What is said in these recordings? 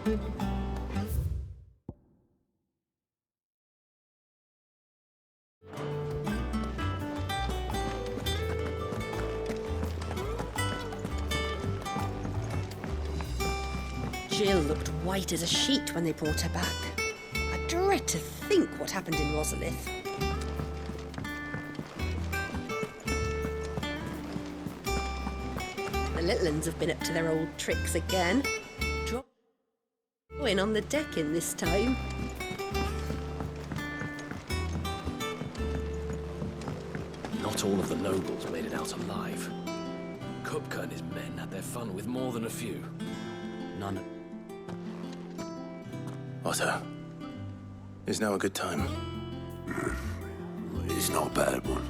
Jill looked white as a sheet when they brought her back. I dread to think what happened in Rosalith. The little uns have been up to their old tricks again. Drawing on the decking this time. Not all of the nobles made it out alive. Kupka and his men had their fun with more than a few. None. Otto, is now a good time? It's not a bad one.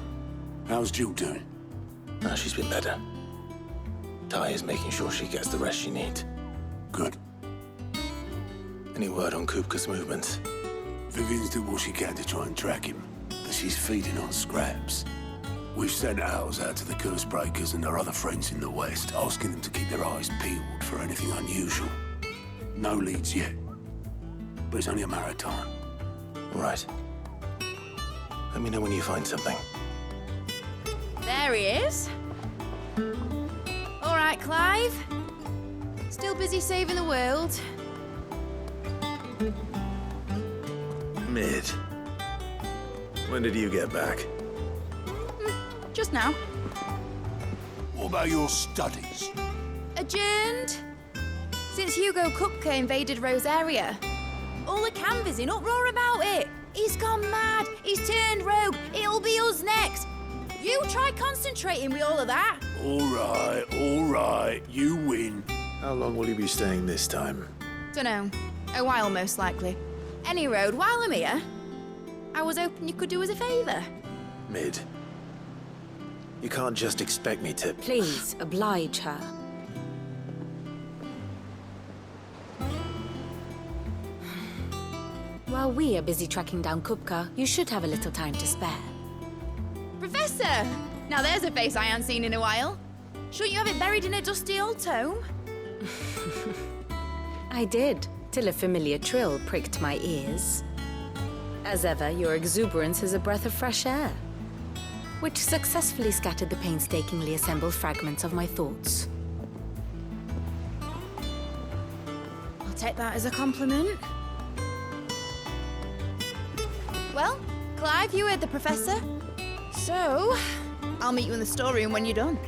How's Jill doing? Ah, she's been better. Ty is making sure she gets the rest she needs. Good. Any word on Kupka's movements? Vivian's doing what she can to try and track him, but she's feeding on scraps. We've sent ours out to the curse breakers and our other friends in the west, asking them to keep their eyes peeled for anything unusual. No leads yet, but it's only a matter of time. All right. Let me know when you find something. There he is. All right, Clive. Still busy saving the world. Mid. When did you get back? Just now. What about your studies? Adjourned. Since Hugo Kupka invaded Rosaria. All the canvass in uproar about it. He's gone mad. He's turned rogue. It'll be us next. You try concentrating with all of that. All right, you win. How long will you be staying this time? Dunno. A while, most likely. Any road, while I'm here, I was hoping you could do us a favour. Mid. You can't just expect me to... Please, oblige her. While we are busy tracking down Kupka, you should have a little time to spare. Professor! Now there's a face I haven't seen in a while. Shouldn't you have it buried in a dusty old tome? I did, till a familiar trill pricked my ears. As ever, your exuberance is a breath of fresh air, which successfully scattered the painstakingly assembled fragments of my thoughts. I'll take that as a compliment. Well, Clive, you heard the professor. So, I'll meet you in the storeroom when you're done.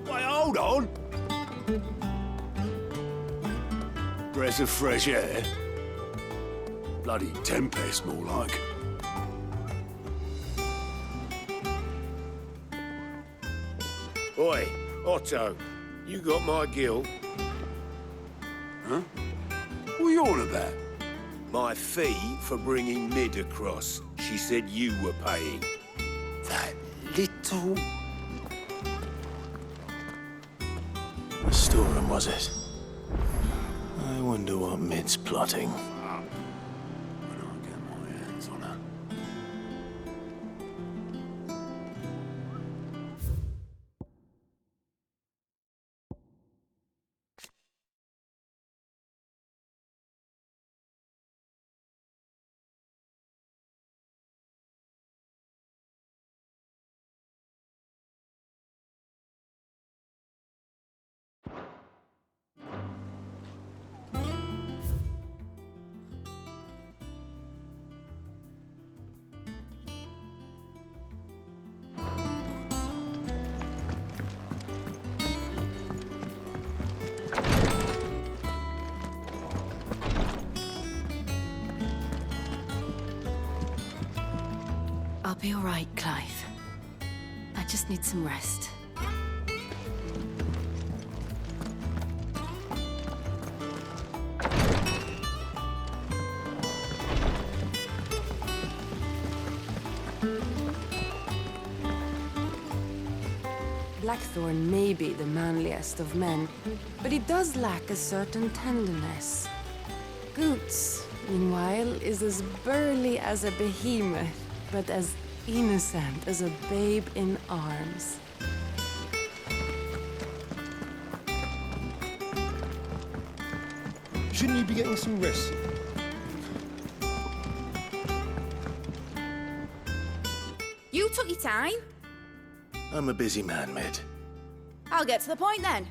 Wait, hold on. Breath of fresh air. Bloody tempest, more like. Oi, Otto, you got my guilt. Huh? What are you on about? My fee for bringing Mid across. She said you were paying. That little... The storeroom, was it? I wonder what Mid's plotting. When I get my hands on her. I'll be all right, Clive. I just need some rest. Blackthorn may be the manliest of men, but he does lack a certain tenderness. Goots, meanwhile, is as burly as a behemoth, but as innocent as a babe in arms. Shouldn't you be getting some rest? You took your time. I'm a busy man, Mid. I'll get to the point then.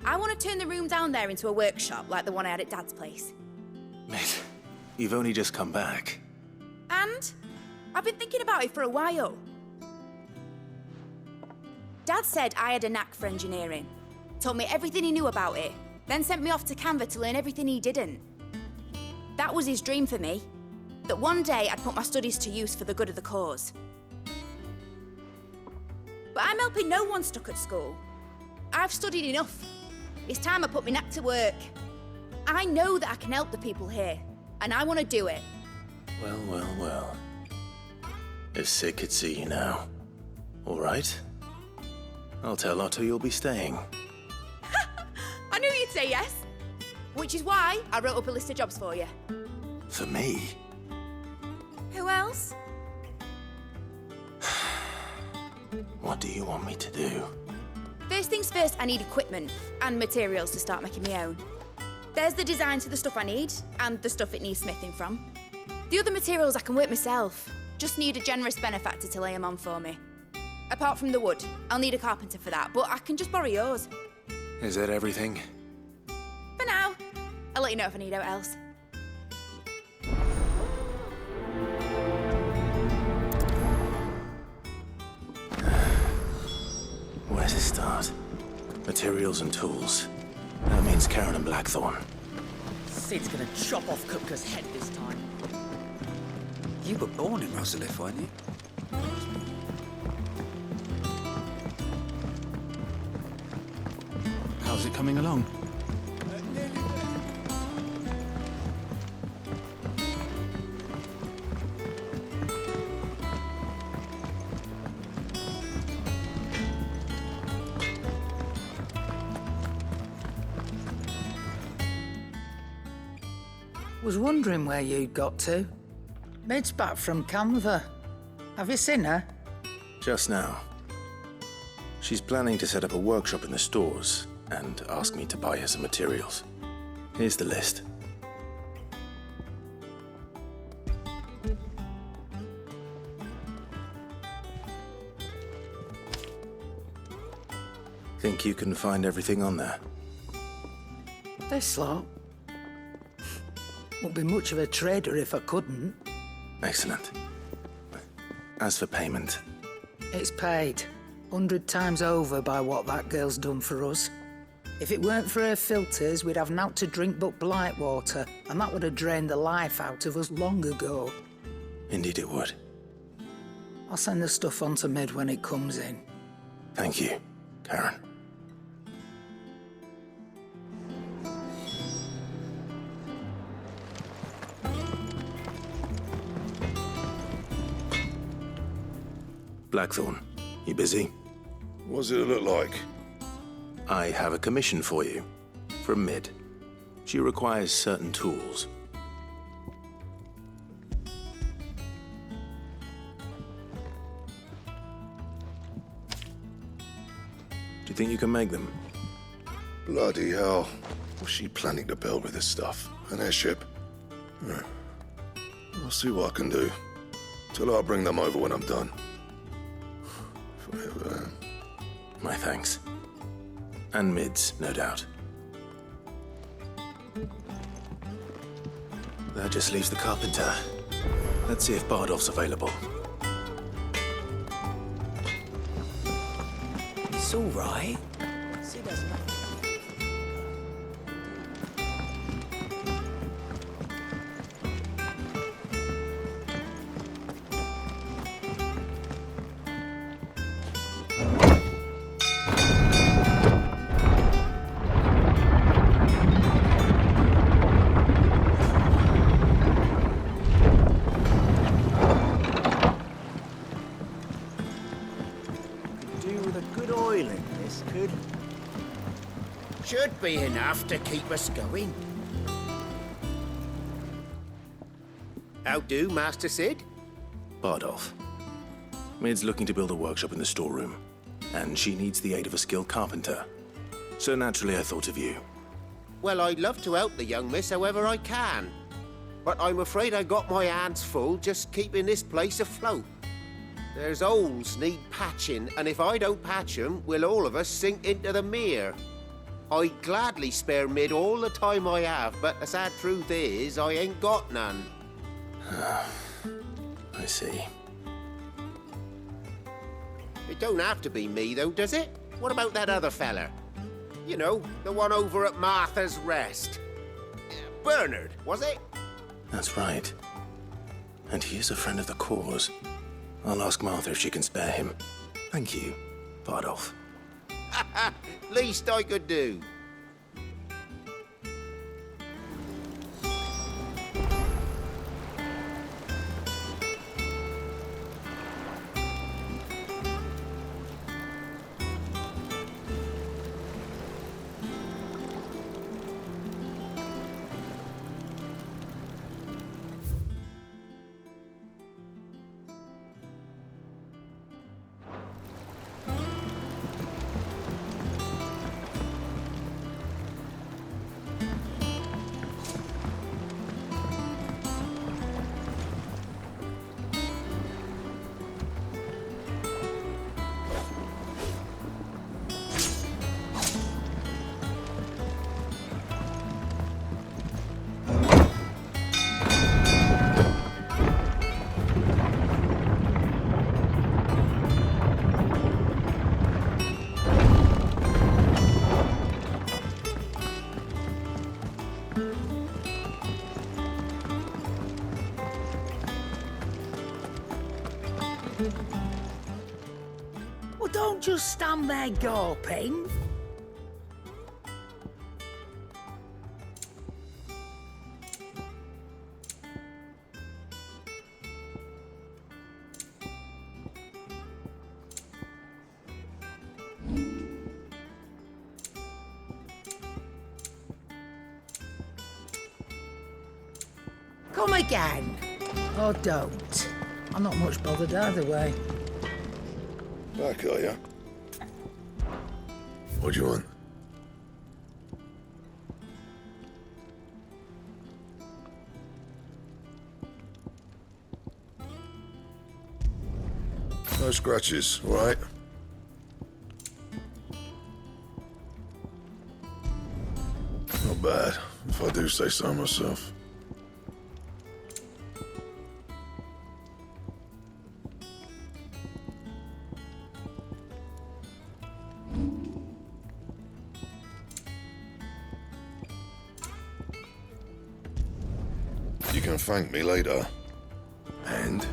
I want to turn the room down there into a workshop like the one I had at Dad's place. Mid, you've only just come back. And I've been thinking about it for a while. Dad said I had a knack for engineering. Told me everything he knew about it, then sent me off to Canva to learn everything he didn't. That was his dream for me. That one day I'd put my studies to use for the good of the cause. But I'm helping no one stuck at school. I've studied enough. It's time I put my knack to work. I know that I can help the people here, and I want to do it. Well, well, well. If Sid could see you now. All right. I'll tell Otto you'll be staying. I knew you'd say yes. Which is why I wrote up a list of jobs for you. For me? Who else? What do you want me to do? First things first, I need equipment and materials to start making my own. There's the designs for the stuff I need and the stuff it needs smithing from. The other materials I can work myself. Just need a generous benefactor to lay them on for me. Apart from the wood, I'll need a carpenter for that, but I can just borrow yours. Is that everything? For now. I'll let you know if I need out else. Where to start? Materials and tools. That means Karen and Blackthorn. Sid's gonna chop off Kupka's head this time. You were born in Rosalith, weren't you? How's it coming along? Was wondering where you'd got to. Mid's back from Canva. Have you seen her? Just now. She's planning to set up a workshop in the stores and ask me to buy her some materials. Here's the list. Think you can find everything on there? This lot. Wouldn't be much of a trader if I couldn't. Excellent. As for payment... It's paid. 100 times over by what that girl's done for us. If it weren't for her filters, we'd have naught to drink but blight water, and that would have drained the life out of us long ago. Indeed it would. I'll send the stuff on to Mid when it comes in. Thank you, Karen. Blackthorn, you busy? What does it look like? I have a commission for you. From Mid. She requires certain tools. Do you think you can make them? Bloody hell. What's she planning to build with this stuff? An airship? I'll see what I can do. Tell her I'll bring them over when I'm done. My thanks. And Mid's, no doubt. That just leaves the carpenter. Let's see if Bardolph's available. It's all right. Sid has nothing. Should be enough to keep us going. How do, Master Sid? Bardolph. Mid's looking to build a workshop in the storeroom, and she needs the aid of a skilled carpenter. So naturally I thought of you. Well, I'd love to help the young miss however I can. But I'm afraid I got my hands full just keeping this place afloat. There's holes need patching, and if I don't patch them, we'll all of us sink into the mere. I'd gladly spare Mid all the time I have, but the sad truth is, I ain't got none. I see. It don't have to be me, though, does it? What about that other fella? You know, the one over at Martha's Rest. Bernard, was it? That's right. And he is a friend of the cause. I'll ask Martha if she can spare him. Thank you, Bardolph. Least I could do. Well, don't just stand there gawping. Come again. Or don't. I'm not much bothered either way. Back, are ya? What do you want? No scratches, all right? Not bad, if I do say so myself. You can thank me later. And?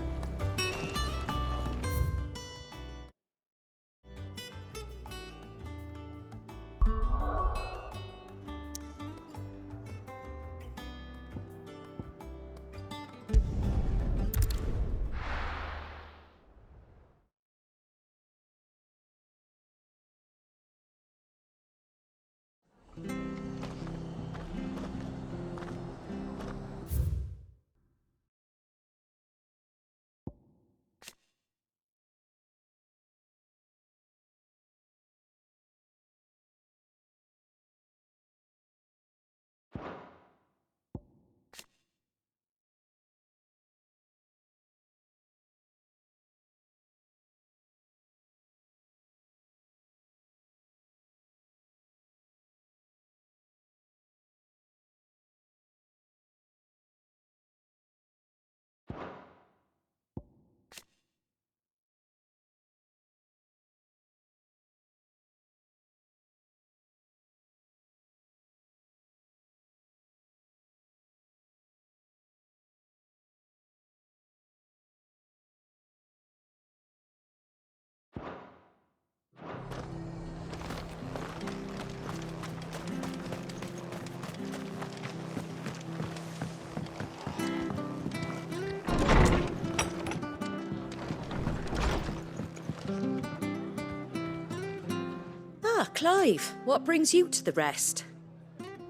Clive, what brings you to the Rest?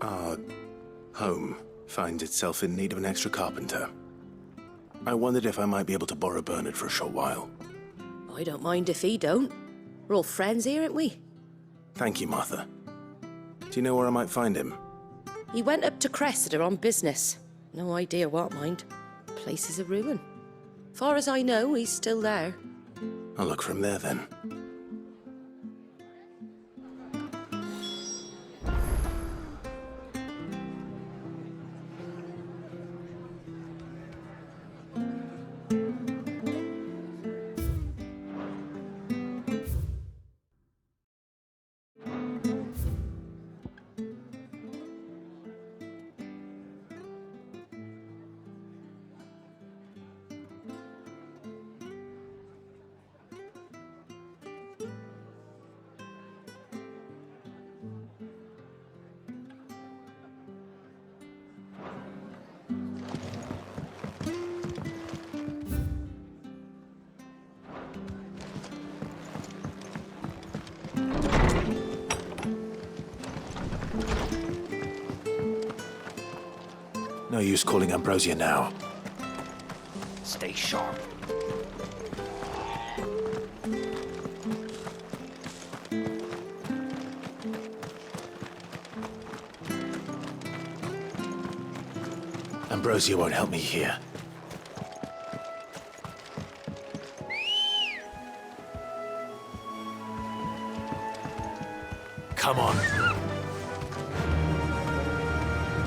Our home finds itself in need of an extra carpenter. I wondered if I might be able to borrow Bernard for a short while. I don't mind if he don't. We're all friends here, aren't we? Thank you, Martha. Do you know where I might find him? He went up to Cressida on business. No idea what, mind. Place is a ruin. Far as I know, he's still there. I'll look from there then. No use calling Ambrosia now. Stay sharp. Ambrosia won't help me here. Come on.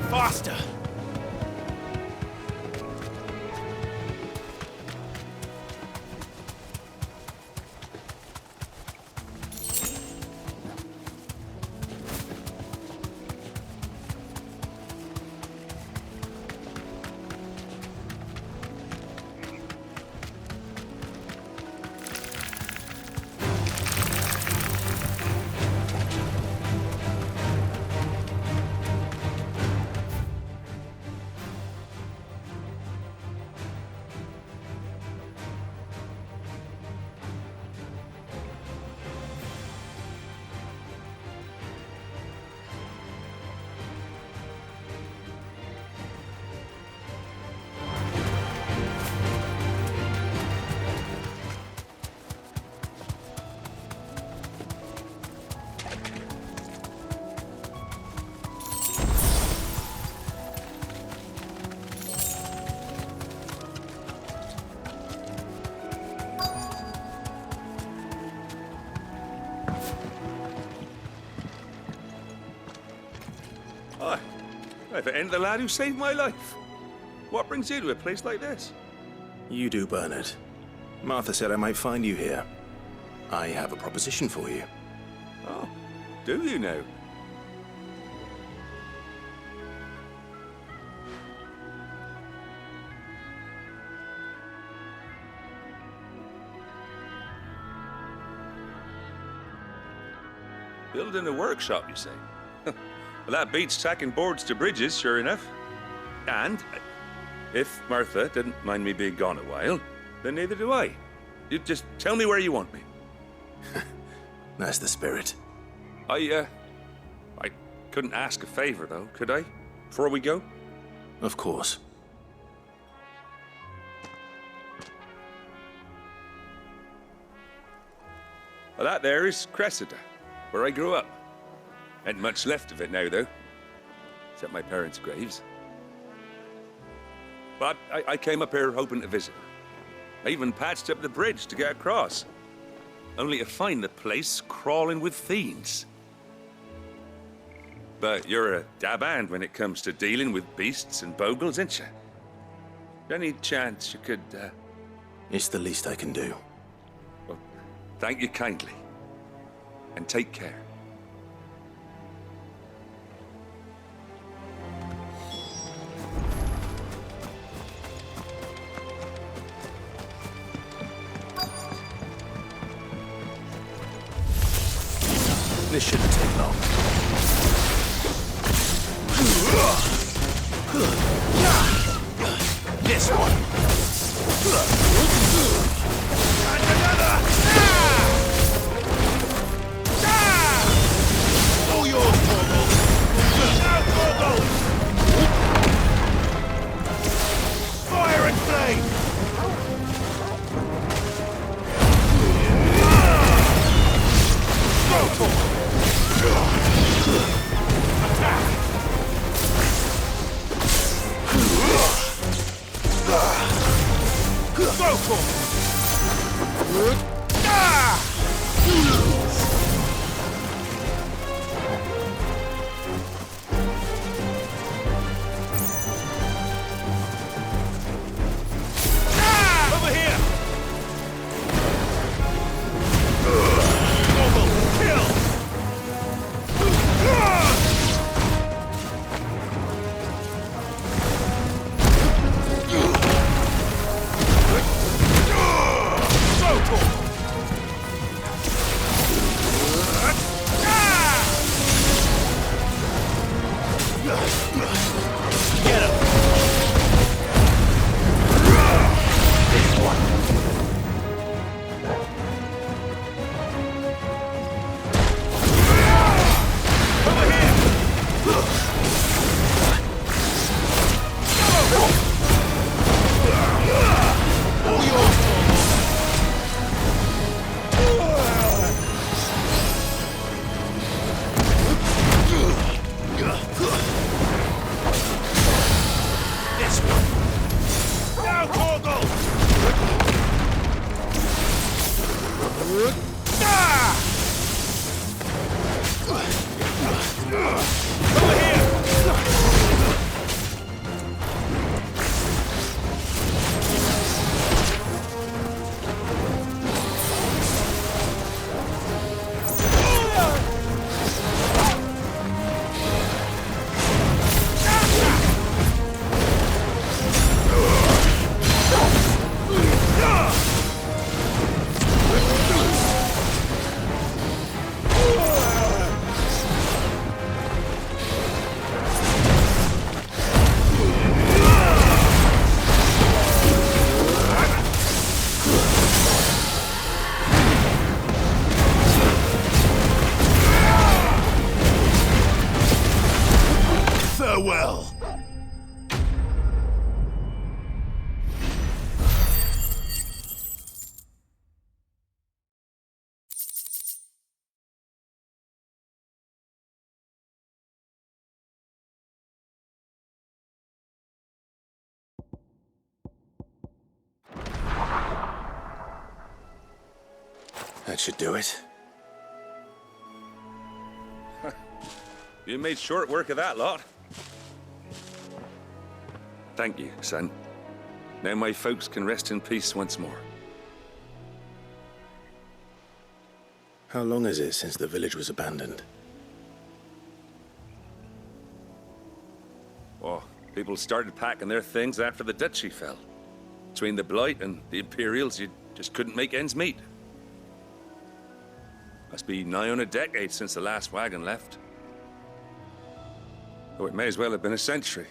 Faster! If it ain't the lad who saved my life. What brings you to a place like this? You do, Bernard. Martha said I might find you here. I have a proposition for you. Oh, do you now? Building a workshop, you say? Well, that beats tacking boards to bridges, sure enough. And if Martha didn't mind me being gone a while, then neither do I. You just tell me where you want me. That's the spirit. I couldn't ask a favor, though, could I? Before we go? Of course. Well, that there is Cressida, where I grew up. Ain't much left of it now, though. Except my parents' graves. But I came up here hoping to visit her. I even patched up the bridge to get across. Only to find the place crawling with fiends. But you're a dab hand when it comes to dealing with beasts and bogles, ain't you? Any chance you could, It's the least I can do. Well, thank you kindly. And take care. This shouldn't take long. This one. And another. All yours, Torgal. Now, Torgal. Fire and flame. Go, Torgal. Attack! Farewell. That should do it. You made short work of that lot. Thank you, son. Now my folks can rest in peace once more. How long is it since the village was abandoned? Oh, people started packing their things after the duchy fell. Between the Blight and the Imperials, you just couldn't make ends meet. Must be nigh on a decade since the last wagon left. Oh, it may as well have been a century,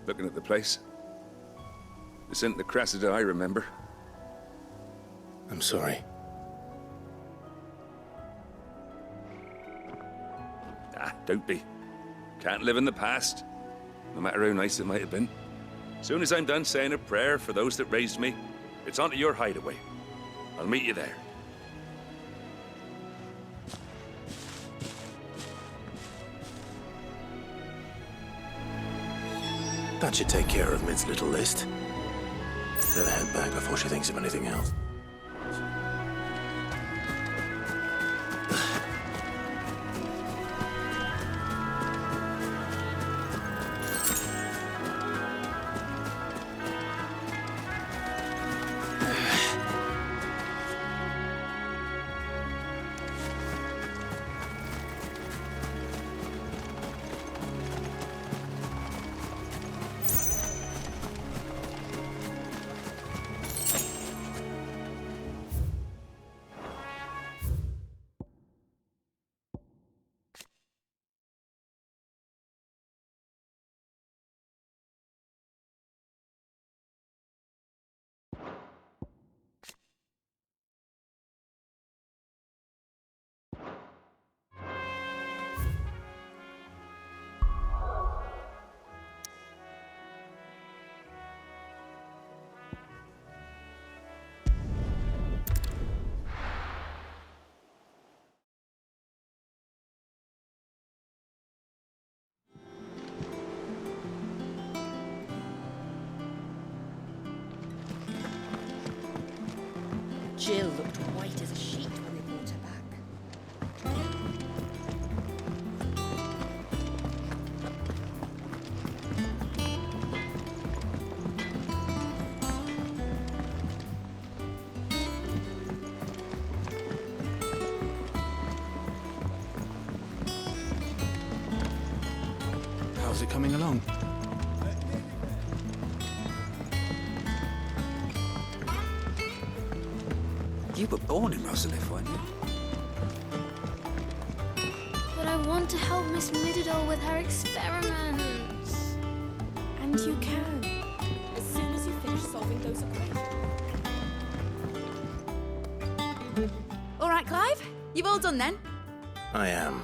looking at the place. This isn't the Cressida I remember. I'm sorry. Ah, don't be. Can't live in the past, no matter how nice it might have been. Soon as I'm done saying a prayer for those that raised me, it's on to your hideaway. I'll meet you there. That should take care of Mid's little list. Let her head back before she thinks of anything else. Jill looked white as a sheet when we brought her back. How's it coming along? You were born in Rosalith, weren't you? But I want to help Miss Mididol with her experiments. And you can. As soon as you finish solving those equations. All right, Clive, you've all done then. I am.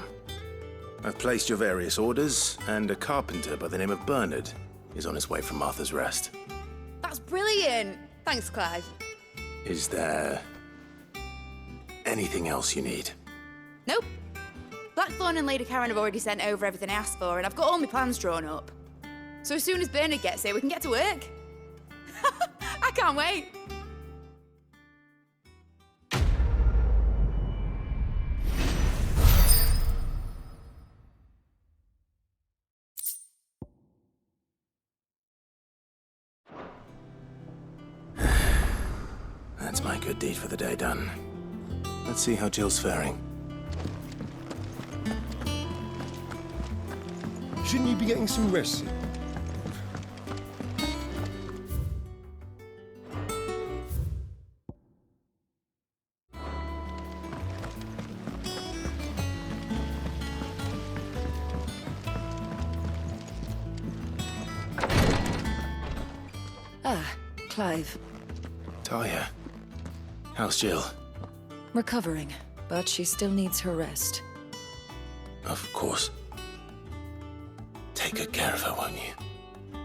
I've placed your various orders, and a carpenter by the name of Bernard is on his way from Martha's Rest. That's brilliant. Thanks, Clive. Is there anything else you need? Nope. Blackthorn and Lady Karen have already sent over everything I asked for, and I've got all my plans drawn up. So as soon as Bernard gets here, we can get to work. I can't wait. That's my good deed for the day done. Let's see how Jill's faring. Shouldn't you be getting some rest? Ah, Clive. Talia, how's Jill? Recovering, but she still needs her rest. Of course. Take good care of her, won't you?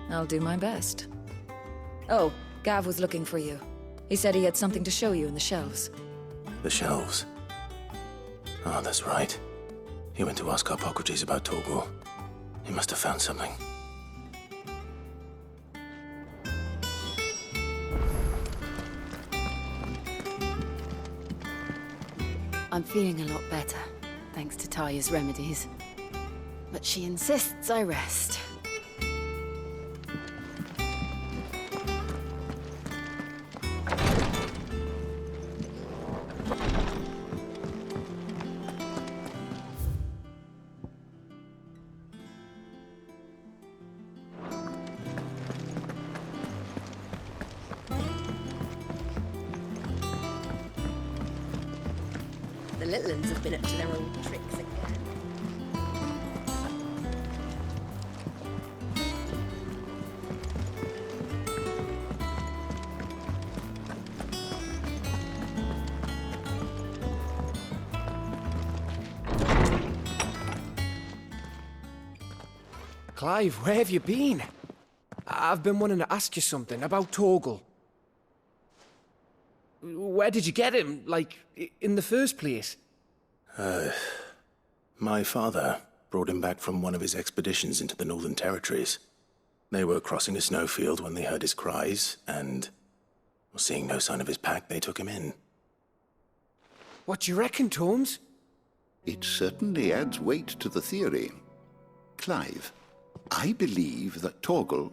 I'll do my best. Oh, Gav was looking for you. He said he had something to show you in the shelves. The shelves. Oh, that's right. He went to ask Harpocrates about Torgor. He must have found something. I'm feeling a lot better, thanks to Talia's remedies. But she insists I rest. The little uns have been up to their old tricks again. Clive, where have you been? I've been wanting to ask you something about Torgal. Where did you get him, like, in the first place? My father brought him back from one of his expeditions into the Northern Territories. They were crossing a snowfield when they heard his cries, and, seeing no sign of his pack, they took him in. What do you reckon, Torms? It certainly adds weight to the theory. Clive, I believe that Torgal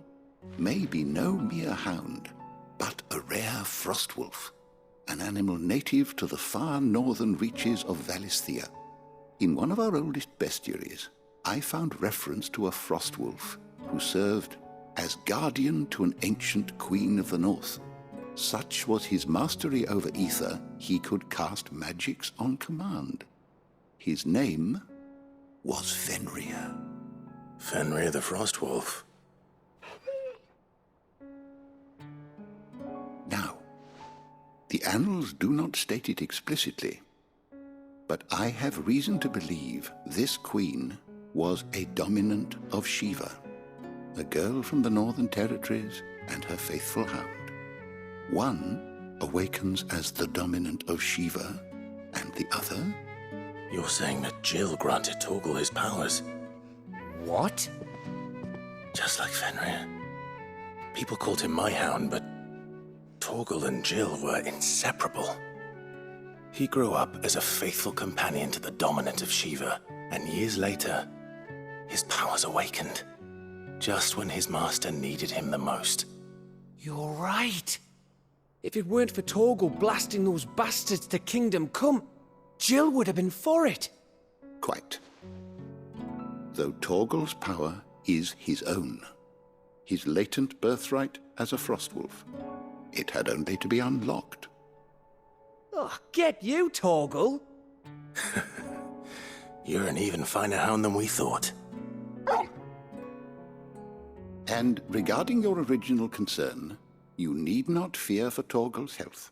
may be no mere hound, but a rare frostwolf, an animal native to the far northern reaches of Valisthea. In one of our oldest bestiaries, I found reference to a frostwolf who served as guardian to an ancient queen of the north. Such was his mastery over ether, he could cast magics on command. His name was Fenrir. Fenrir the Frostwolf. Now, the annals do not state it explicitly, but I have reason to believe this queen was a dominant of Shiva, a girl from the Northern Territories and her faithful hound. One awakens as the dominant of Shiva, and the other? You're saying that Jill granted Torgal his powers? What? Just like Fenrir. People called him my hound, but Torgal and Jill were inseparable. He grew up as a faithful companion to the dominant of Shiva, and years later, his powers awakened. Just when his master needed him the most. You're right. If it weren't for Torgal blasting those bastards to Kingdom Come, Jill would have been for it. Quite. Though Torgal's power is his own. His latent birthright as a Frostwolf. It had only to be unlocked. Oh, get you, Torgal! You're an even finer hound than we thought. And regarding your original concern, you need not fear for Torgal's health.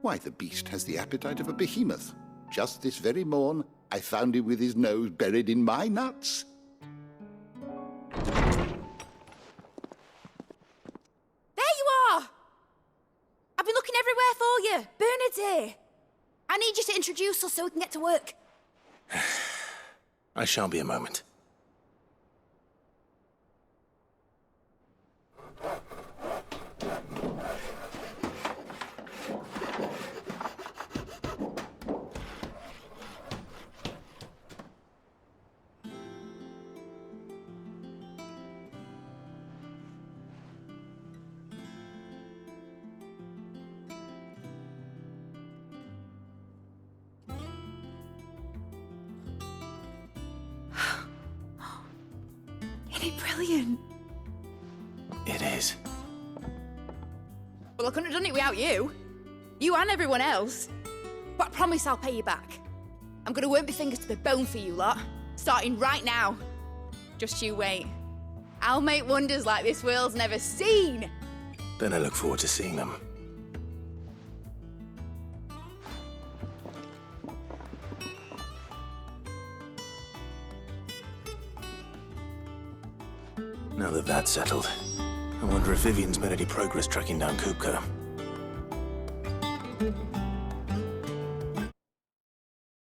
Why, the beast has the appetite of a behemoth. Just this very morn, I found him with his nose buried in my nuts. There you are! I've been looking everywhere for you. Bernard's here. I need you to introduce us so we can get to work. I shan't be a moment. Isn't it brilliant? It is. Well, I couldn't have done it without you. You and everyone else. But I promise I'll pay you back. I'm gonna work my fingers to the bone for you lot, starting right now. Just you wait. I'll make wonders like this world's never seen. Then I look forward to seeing them. Now that that's settled, I wonder if Vivian's made any progress tracking down Kupka.